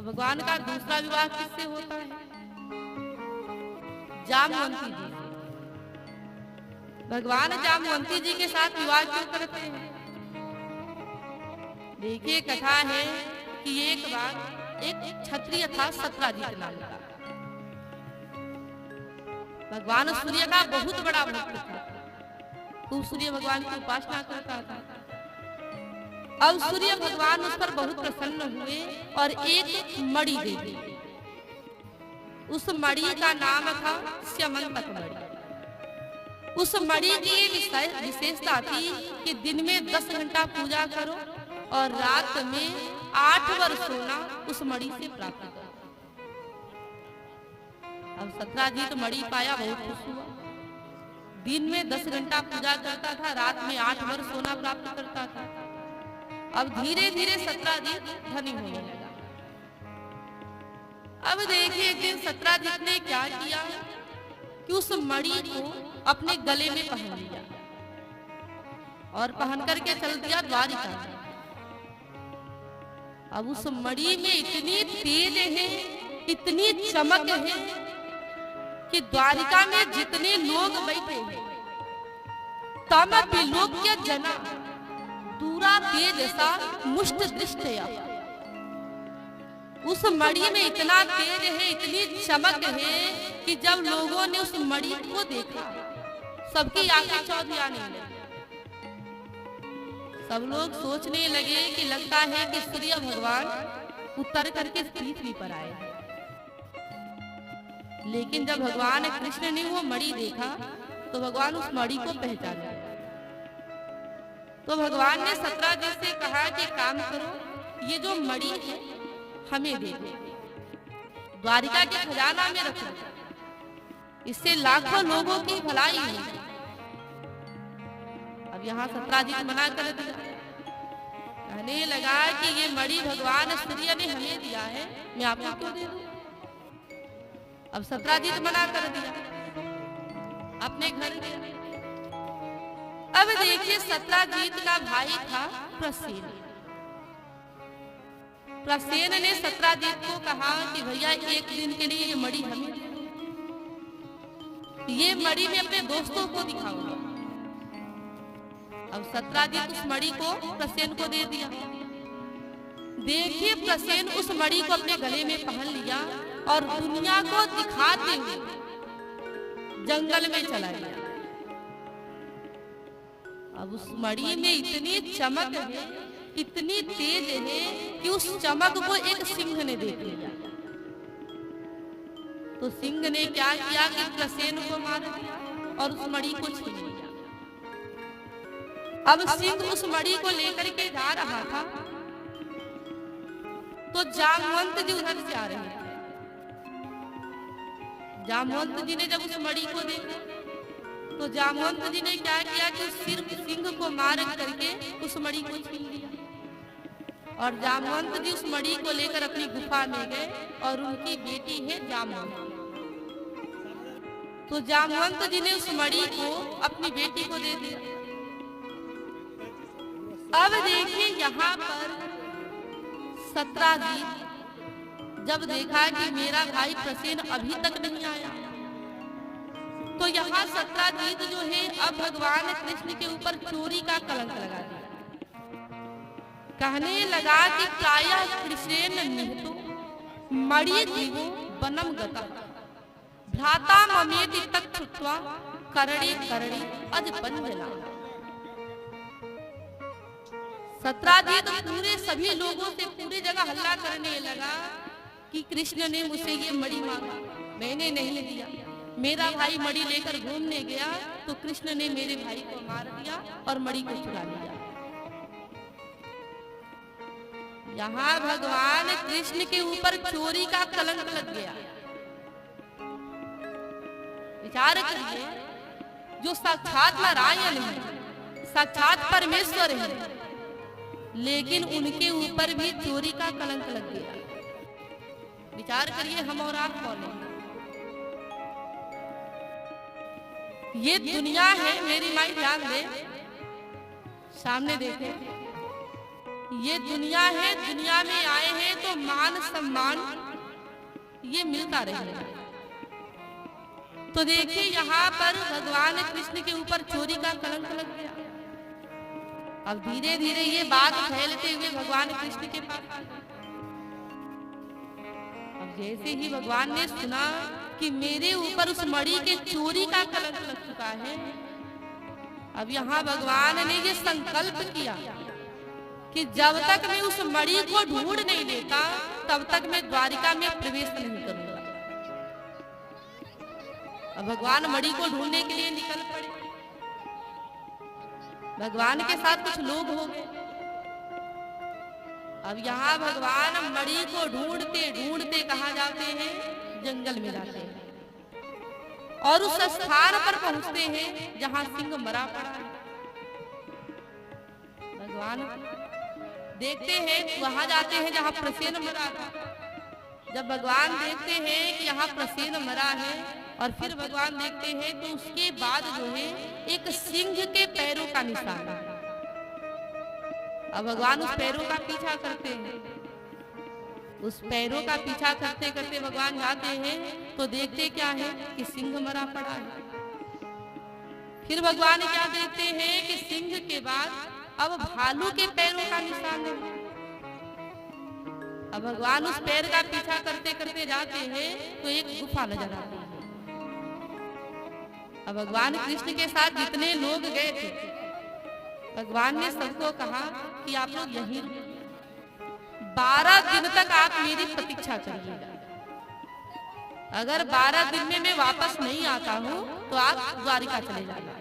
तो भगवान का दूसरा विवाह किससे होता है? जामवंती जी से। भगवान जामवंती जी के साथ विवाह क्यों करते हैं? देखिए, कथा है कि एक बार एक क्षत्रिय था सत्राजित नाम का। भगवान सूर्य का बहुत बड़ा भक्त था। खूब सूर्य भगवान की उपासना करता था। अब सूर्य भगवान उस पर बहुत प्रसन्न हुए और एक मणि दे दी। उस मणि का नाम था स्यमंतक मणि। उस मणि की विशेषता थी कि दिन में 10 घंटा पूजा करो और रात में 8 वर्ष सोना उस मणि से प्राप्त करो। अब सत्राजित मणि पाया, बहुत खुश हुआ। दिन में 10 घंटा पूजा करता था, रात में 8 वर्ष सोना प्राप्त करता था। अब धीरे धीरे सत्राजित धनी होने लगा। अब देखिए, एक दिन सत्राजित ने क्या किया कि उस मणि को अपने गले में पहन लिया और पहन करके चल दिया द्वारिका में। अब उस मणि में इतनी तेज है, इतनी चमक है कि द्वारिका में जितने लोग बैठे हैं तम विलोक्य जना दूरा तेज सा मुष्ट दृष्टया। उस मणि में इतना तेज है, इतनी चमक है कि जब लोगों ने उस मणि को देखा सबकी आंखें चौधियाने लगी। सब लोग सोचने लगे कि लगता है कि सूर्य भगवान उतर करके पृथ्वी पर आए। लेकिन जब भगवान कृष्ण ने वो मणि देखा तो भगवान उस मणि को पहचाना। तो भगवान ने सत्राजित से कहा कि काम करो, ये जो मणि है हमें दे दो, द्वारिका के खजाना में रखो, इससे लाखों लोगों की भलाई होगी। अब यहाँ सत्राजित मना कर दिया, कहने लगा कि ये मणि भगवान सूर्य ने हमें दिया है, मैं आपको क्यों दे दूं? अब सत्राजित मना कर दिया, अपने घर गया। अब देखिए, सत्राजित का भाई था प्रसेन। प्रसेन ने सत्राजित को कहा कि भैया एक दिन के लिए ये मणि हमें दे दो, ये मणि मैं अपने दोस्तों को दिखाऊंगा। अब सत्राजित उस मणि को प्रसेन को दे दिया। देखिए, प्रसेन उस मणि को अपने गले में पहन लिया और दुनिया को दिखाते हुए जंगल में चला गया। अब उस मणि में इतनी चमक है, इतनी तेज है कि उस चमक को एक सिंह ने देख लिया। तो सिंह ने क्या किया कि प्रसेन को मार दिया और उस मणि को छीन लिया। अब सिंह उस मणि को लेकर के जा रहा था तो जामवंत जी उधर से आ रहे थे। जामवंत जी ने जब उस मणि को देखा तो जामवंत जी ने क्या किया कि सिर्फ सिंह को मार करके उस मणि को छीन लिया। और जामवंत जी उस मणि को लेकर अपनी गुफा में गए और उनकी बेटी है जामवंत। तो जामवंत जी ने उस मणि को अपनी बेटी को दे दिया। अब देखिए, यहाँ पर सत्राजित जब देखा कि मेरा भाई प्रसेन अभी तक नहीं आया, तो यहाँ सत्राजित जो है अब भगवान कृष्ण के ऊपर चोरी का कलंक लगा दिया। कहने लगा कि प्रायः कृष्णेन निहतो मणि जीवो वनम गतः भ्राता ममेति तच्छ्रुत्वा करणे करणे अज पंजला। सत्राजित पूरे सभी लोगों से पूरी जगह हल्ला करने लगा कि कृष्ण ने मुझसे ये मणि मांगा, मैंने नहीं दिया। मेरा भाई मणि लेकर घूमने गया तो कृष्ण ने मेरे भाई को मार दिया और मणि को चुरा लिया। यहाँ भगवान कृष्ण के ऊपर चोरी का कलंक लग गया। विचार करिए, जो साक्षात नारायण है, साक्षात परमेश्वर है, लेकिन उनके ऊपर भी चोरी का कलंक लग गया। विचार करिए, हम और आप कौन है? ये दुनिया है, मेरी माई ध्यान दे, सामने देखे, ये दुनिया है, दुनिया में आए हैं तो मान सम्मान ये मिलता रहेगा। तो देखिए यहाँ पर भगवान कृष्ण के ऊपर चोरी का कलंक लग गया। अब धीरे धीरे ये बात फैलते हुए भगवान कृष्ण के पास आ गई। अब जैसे ही भगवान ने सुना कि मेरे ऊपर उस मणि के चोरी का कलंक लग चुका है, अब यहाँ भगवान ने ये संकल्प किया कि जब तक मैं उस मणि को ढूंढ नहीं लेता तब तक मैं द्वारिका में प्रवेश नहीं करूंगा। अब भगवान मणि को ढूंढने के लिए निकल पड़े। भगवान के साथ कुछ लोग हो गए। अब यहाँ भगवान मणि को ढूंढते ढूंढते कहाँ जाते हैं? जंगल में जाते हैं और उस स्थान पर पहुंचते हैं जहां सिंह मरा पड़ा है। भगवान देखते हैं, वहां जाते हैं जहां प्रसेन मरा था। जब भगवान देखते हैं कि यहाँ प्रसेन मरा है और फिर भगवान देखते हैं तो उसके बाद जो है एक सिंह के पैरों का निशान है। अब भगवान उस पैरों का पीछा करते हैं। उस पैरों का पीछा करते करते भगवान जाते हैं तो देखते क्या है कि सिंह मरा पड़ा है। फिर भगवान क्या देखते हैं कि सिंह के बाद अब भालू के पैरों का निशान है। अब भगवान उस पैर का पीछा करते करते जाते हैं तो एक गुफा नजर आती है। अब भगवान कृष्ण के साथ जितने लोग गए थे, भगवान ने सबको कहा कि आप लोग यहीं 12 दिन तक आप मेरी प्रतीक्षा करिएगा। अगर 12 दिन में मैं वापस नहीं आता हूँ तो आप द्वारिका चले जाना।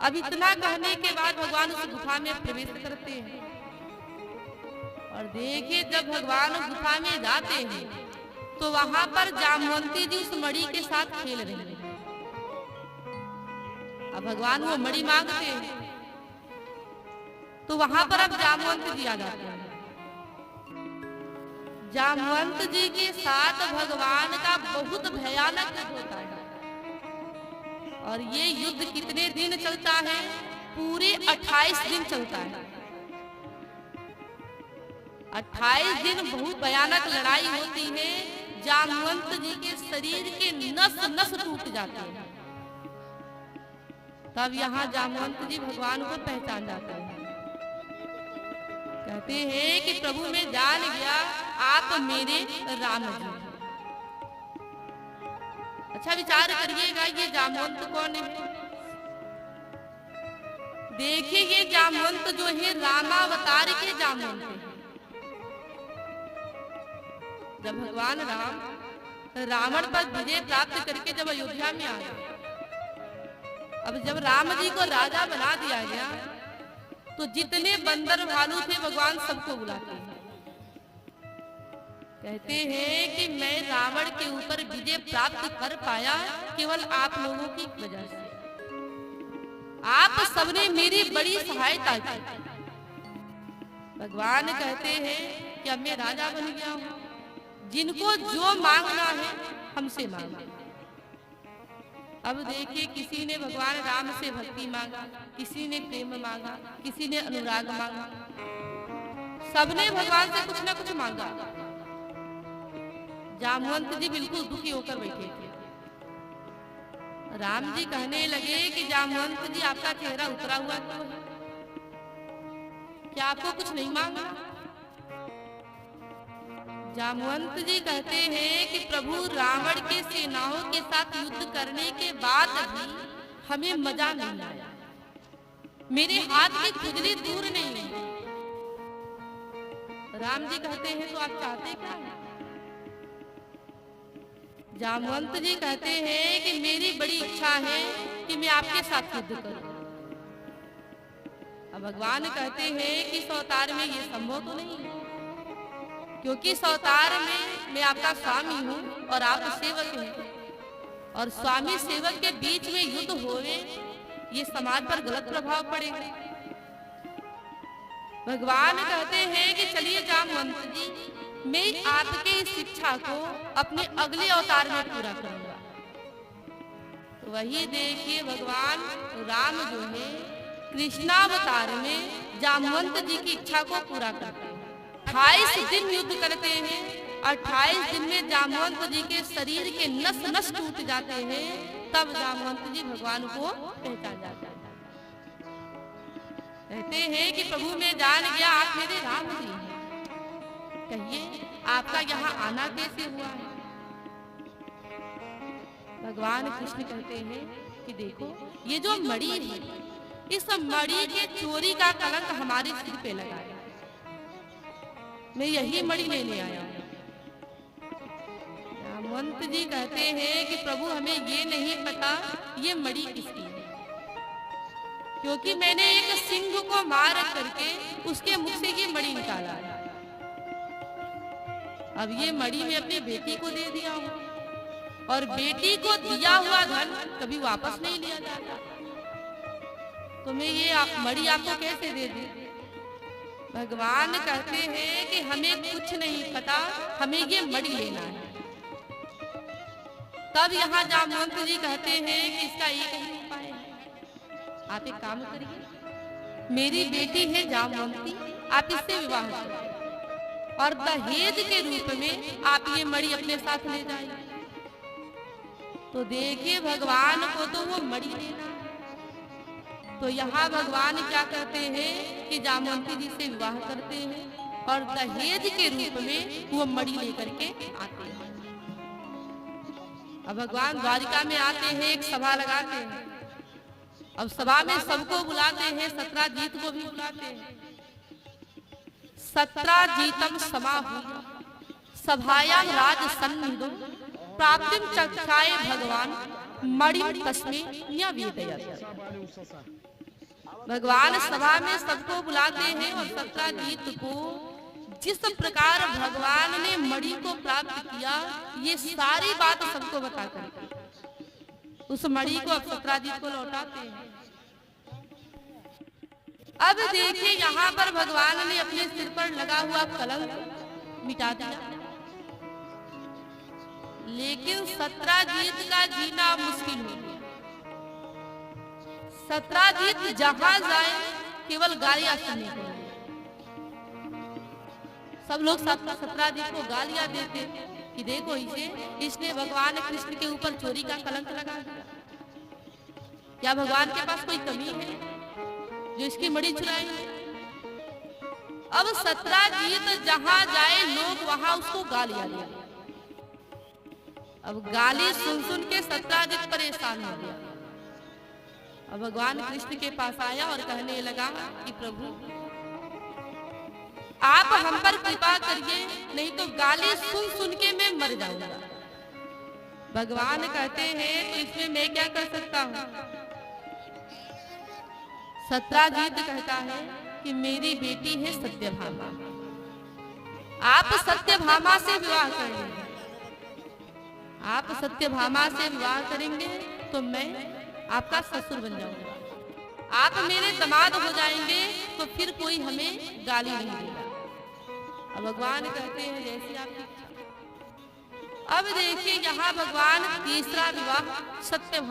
अब इतना कहने के बाद भगवान उस गुफा में प्रवेश करते हैं और देखिए जब भगवान गुफा में जाते हैं तो वहां पर जामवंती जी उस मणि के साथ खेल रहे हैं। अब भगवान वो मणि मांगते हैं तो वहां पर अब जामवंत जी आ जाते हैं। जामवंत जी के साथ भगवान का बहुत भयानक युद्ध होता है और ये युद्ध कितने दिन चलता है? पूरे 28 दिन चलता है। 28 दिन बहुत भयानक लड़ाई होती है। जामवंत जी के शरीर के नस नस टूट जाते हैं। तब यहाँ जामवंत जी भगवान को पहचान जाते हैं। कहते हैं कि प्रभु मैं जान गया आप मेरे राम जी। अच्छा विचार करिएगा ये जामवंत कौन है? देखिए ये जामवंत जो है रामावतार के जामवंत है। जब भगवान राम रावण पर विजय प्राप्त करके जब अयोध्या में आए, अब जब राम जी को राजा बना दिया गया तो जितने बंदर भालू थे भगवान सबको बुलाते हैं। कहते हैं कि मैं रावण के ऊपर विजय प्राप्त कर पाया केवल आप लोगों की वजह से। आप सबने मेरी बड़ी सहायता की। भगवान कहते हैं कि अब मैं राजा बन गया हूँ, जिनको जो मांगना है हमसे मांगे। अब देखिए किसी ने भगवान राम से भक्ति मांगा, किसी ने प्रेम मांगा, किसी ने अनुराग मांगा, सबने भगवान से कुछ ना कुछ मांगा। जामवंत जी बिल्कुल दुखी होकर बैठे थे। राम जी कहने लगे कि जामवंत जी आपका चेहरा उतरा हुआ क्यों है? क्या आपको कुछ नहीं मांगा? जामवंत जी कहते हैं कि प्रभु रावण के सेनाओं के साथ युद्ध करने के बाद भी हमें मजा नहीं आया। मेरे हाथ की खुजली दूर नहीं है। राम जी कहते हैं तो आप चाहते क्या हैं? जामवंत जी कहते हैं कि मेरी बड़ी इच्छा है कि मैं आपके साथ युद्ध करूं। अब भगवान कहते हैं कि इस अवतार में ये संभव तो नहीं है, क्योंकि इस अवतार में मैं आपका स्वामी हूँ और आप सेवक हैं, और स्वामी सेवक के बीच में युद्ध होवे ये समाज पर गलत प्रभाव पड़ेगा। भगवान कहते हैं कि चलिए जामवंत जी, मैं आपके इस शिक्षा को अपने अगले अवतार में पूरा करूंगा। तो वही देखिए भगवान राम जो है कृष्णावतार में जामवंत जी की इच्छा को पूरा करते हैं। 28 दिन युद्ध करते हैं। 28 दिन में जामवंत जी के शरीर के नस नस टूट जाते हैं। तब जामवंत जी भगवान को पहचान जाते हैं। कहते हैं कि प्रभु मैं जान गया आप मेरे राम जी हैं। कहिए आपका यहाँ आना कैसे हुआ है? भगवान कृष्ण कहते हैं कि देखो ये जो मणि है, इस मणि के चोरी का कलंक हमारे सिर पे लगा है। मैं यही मणि लेने आया हूँ। जामवंत जी कहते हैं कि प्रभु हमें ये नहीं पता ये मणि किसकी है, क्योंकि मैंने एक सिंह को मार करके उसके मुख से ये मणि निकाला है। अब ये मणि मैं अपनी बेटी को दे दिया हूँ, और बेटी को दिया हुआ धन कभी वापस नहीं लिया जाता, तो मैं ये मणि आपको कैसे दे दूं? भगवान कहते हैं कि हमें कुछ नहीं पता, हमें ये मणि लेना है। तब यहाँ जामवंत जी कहते हैं कि इसका एक ही उपाय है। आप एक काम करिए, मेरी बेटी है जामवंती, आप इससे विवाह करिए और दहेज के रूप में आप ये मणि अपने साथ ले जाइए। तो देखिए भगवान को तो वो मणि लेना है। तो यहाँ भगवान क्या करते हैं कि जामवंती जी से विवाह करते हैं और दहेज के रूप में वो मणि लेकर के आते हैं। अब भगवान द्वारिका में आते हैं, एक सभा लगाते हैं। अब सभा में सबको बुलाते हैं, 17 जीत को भी बुलाते हैं। 17 जीतम समाहूय सभायां राज सन्निधो प्राप्तिम चक्षाए भगवान मणिम तस्मै न्यवेदयत्। भगवान सभा में सबको बुलाते हैं और 17 जीत को जिस प्रकार भगवान ने मणि को प्राप्त किया ये सारी बात सबको बताकर उस मणि को अब 17 जीत को लौटाते हैं। अब देखिए यहाँ पर भगवान ने अपने सिर पर लगा हुआ कलंक मिटा दिया, लेकिन 17 जीत का जीना मुश्किल हो गया। 17 जीत जहां जाए केवल गालियां सुनने को मिले। सब लोग 17 जीत को गालियां देते कि देखो इसने भगवान कृष्ण के ऊपर चोरी का कलंक लगा दिया। क्या भगवान के पास कोई कमी है जो इसकी मणि चुराई? अब 17 जीत जहां जाए लोग वहां उसको गालियां देते। अब गाली सुन सुन के 17 जीत परेशान हो गया। अब भगवान कृष्ण के पास आया और कहने लगा कि प्रभु आप हम पर कृपा करिए, नहीं तो गाली सुन सुन के मैं मर जाऊंगा। भगवान कहते हैं तो इसमें मैं क्या कर सकता हूँ? 17 जीत कहता है कि मेरी बेटी है सत्यभामा, आप सत्यभामा से विवाह कर लेंगे। आप सत्यभामा से विवाह करेंगे तो मैं आपका ससुर बन जाऊंगा, आप मेरे दामाद हो जाएंगे, तो फिर कोई हमें गाली नहीं देगा। अब भगवान कहते हैं जैसी आपकी इच्छा। अब देखिए यहाँ भगवान तीसरा विवाह सत्यभामा